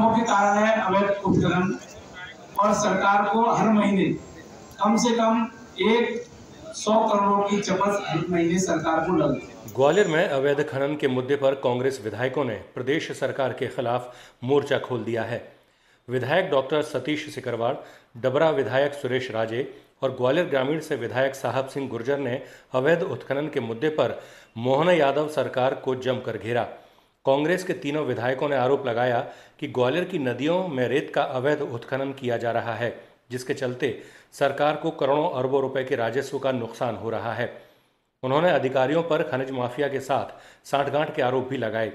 मुख्य कारण है अवैध उत्खनन और सरकार को हर महीने कम से कम 100 करोड़ की चपत हर महीने सरकार को लगती है। ग्वालियर में अवैध खनन के मुद्दे पर कांग्रेस विधायकों ने प्रदेश सरकार के खिलाफ मोर्चा खोल दिया है। विधायक डॉक्टर सतीश सिकरवार, डबरा विधायक सुरेश राजे और ग्वालियर ग्रामीण से विधायक साहब सिंह गुर्जर ने अवैध उत्खनन के मुद्दे पर मोहन यादव सरकार को जमकर घेरा। कांग्रेस के तीनों विधायकों ने आरोप लगाया कि ग्वालियर की नदियों में रेत का अवैध उत्खनन किया जा रहा है, जिसके चलते सरकार को करोड़ों अरबों रुपए के राजस्व का नुकसान हो रहा है। उन्होंने अधिकारियों पर खनिज माफिया के साथ सांठगांठ के आरोप भी लगाए।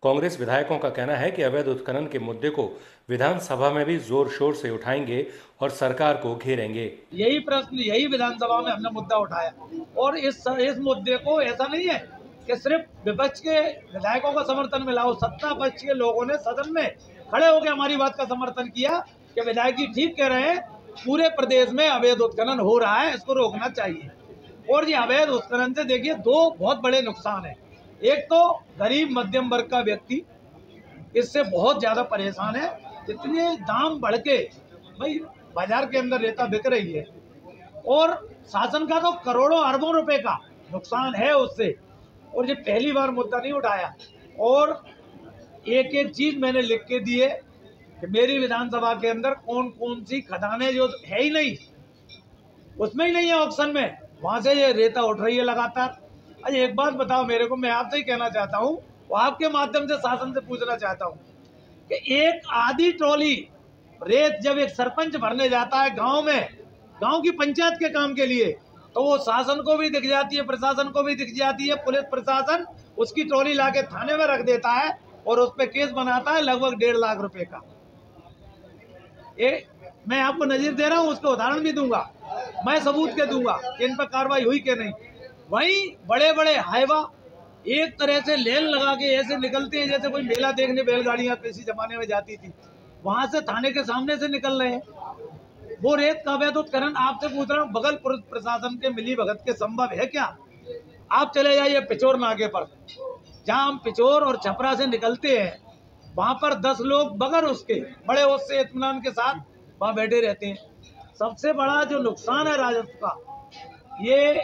कांग्रेस विधायकों का कहना है कि अवैध उत्खनन के मुद्दे को विधानसभा में भी जोर शोर से उठाएंगे और सरकार को घेरेंगे। यही प्रश्न यही विधानसभा में हमने मुद्दा उठाया और इस मुद्दे को ऐसा नहीं है कि सिर्फ विपक्ष के विधायकों का समर्थन मिला हो, सत्ता पक्ष के लोगों ने सदन में खड़े होकर हमारी बात का समर्थन किया कि विधायक जी ठीक कह रहे हैं, पूरे प्रदेश में अवैध उत्खनन हो रहा है, इसको रोकना चाहिए। और ये अवैध उत्खनन से देखिए दो बहुत बड़े नुकसान है। एक तो गरीब मध्यम वर्ग का व्यक्ति इससे बहुत ज्यादा परेशान है। इतने दाम बढ़ के भाई बाजार के अंदर रेता बिक रही है और शासन का तो करोड़ों अरबों रुपए का नुकसान है उससे। और ये पहली बार मुद्दा नहीं उठाया और एक एक चीज मैंने लिख के दी है कि मेरी विधानसभा के अंदर कौन कौन सी खदानें जो है ही नहीं, उसमें ही नहीं है ऑक्शन में, वहां से ये रेता उठ रही है लगातार। अरे एक बात बताओ मेरे को, मैं आपसे ही कहना चाहता हूँ, वो आपके माध्यम से शासन से पूछना चाहता हूँ कि एक आधी ट्रॉली रेत जब एक सरपंच भरने जाता है गांव में, गांव की पंचायत के काम के लिए, तो वो शासन को भी दिख जाती है, प्रशासन को भी दिख जाती है। पुलिस प्रशासन उसकी ट्रॉली लाके थाने में रख देता है और उस पर केस बनाता है लगभग 1.5 लाख रुपए का। मैं आपको नजीर दे रहा हूँ, उसका उदाहरण भी दूंगा, मैं सबूत के दूंगा कि इन पर कार्रवाई हुई कि नहीं। वहीं बड़े बड़े हाईवा एक तरह से लेन लगा के ऐसे निकलते हैं जैसे कोई मेला देखने बैलगाड़ियां किसी जमाने में जाती थी, वहां से थाने के सामने से निकल रहे हैं। वो रेत का अवैध उत्खनन आपसे पूछ रहा हूँ, बगल प्रशासन के मिली भगत के संभव है क्या? आप चले जाइए पिचोर नाके पर, जहाँ हम पिचोर और छपरा से निकलते हैं, वहां पर 10 लोग बगैर उसके बड़े उससे इत्मीनान के साथ वहां बैठे रहते हैं। सबसे बड़ा जो नुकसान है राजस्व का, ये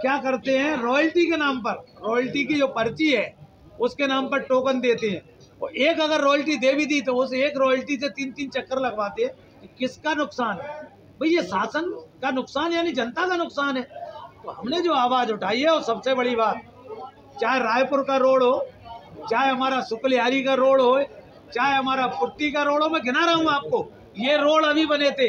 क्या करते हैं, रॉयल्टी के नाम पर, रॉयल्टी की जो पर्ची है उसके नाम पर टोकन देते हैं। और एक अगर रॉयल्टी दे भी दी तो उस एक रॉयल्टी से 3-3 चक्कर लगवाते हैं। किसका नुकसान है भाई? ये शासन का नुकसान यानी जनता का नुकसान है। तो हमने जो आवाज उठाई है, और सबसे बड़ी बात, चाहे रायपुर का रोड हो, चाहे हमारा शुक्लियारी का रोड हो, चाहे हमारा पुट्टी का रोड हो, मैं गिना रहा हूँ आपको, ये रोड अभी बने थे।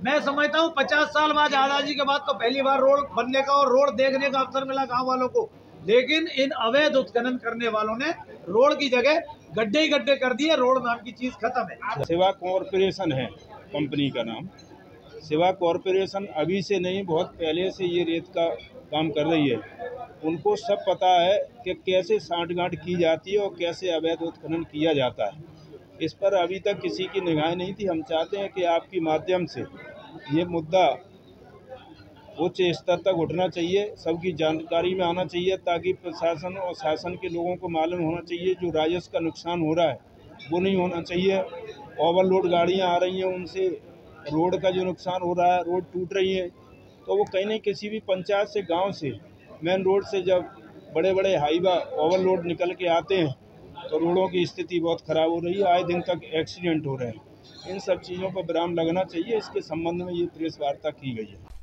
मैं समझता हूँ 50 साल बाद आजादी के बाद तो पहली बार रोड बनने का और रोड देखने का अवसर मिला गांव वालों को। लेकिन इन अवैध उत्खनन करने वालों ने रोड की जगह गड्ढे ही गड्ढे कर दिए, रोड नाम की चीज खत्म है। शिवा कॉरपोरेशन है कंपनी का नाम। शिवा कॉरपोरेशन अभी से नहीं, बहुत पहले से ये रेत का काम कर रही है। उनको सब पता है कि कैसे सांठगांठ की जाती है और कैसे अवैध उत्खनन किया जाता है। इस पर अभी तक किसी की निगाह नहीं थी। हम चाहते हैं कि आपके माध्यम से ये मुद्दा उच्च स्तर तक उठना चाहिए, सबकी जानकारी में आना चाहिए, ताकि प्रशासन और शासन के लोगों को मालूम होना चाहिए जो राजस्व का नुकसान हो रहा है वो नहीं होना चाहिए। ओवरलोड गाड़ियां आ रही हैं, उनसे रोड का जो नुकसान हो रहा है, रोड टूट रही है, तो वो कहीं नहीं, किसी भी पंचायत से, गांव से, मेन रोड से जब बड़े बड़े हाईवा ओवरलोड निकल के आते हैं तो रोडों की स्थिति बहुत ख़राब हो रही है। आए दिन तक एक्सीडेंट हो रहे हैं। इन सब चीज़ों पर विराम लगना चाहिए। इसके संबंध में ये प्रेस वार्ता की गई है।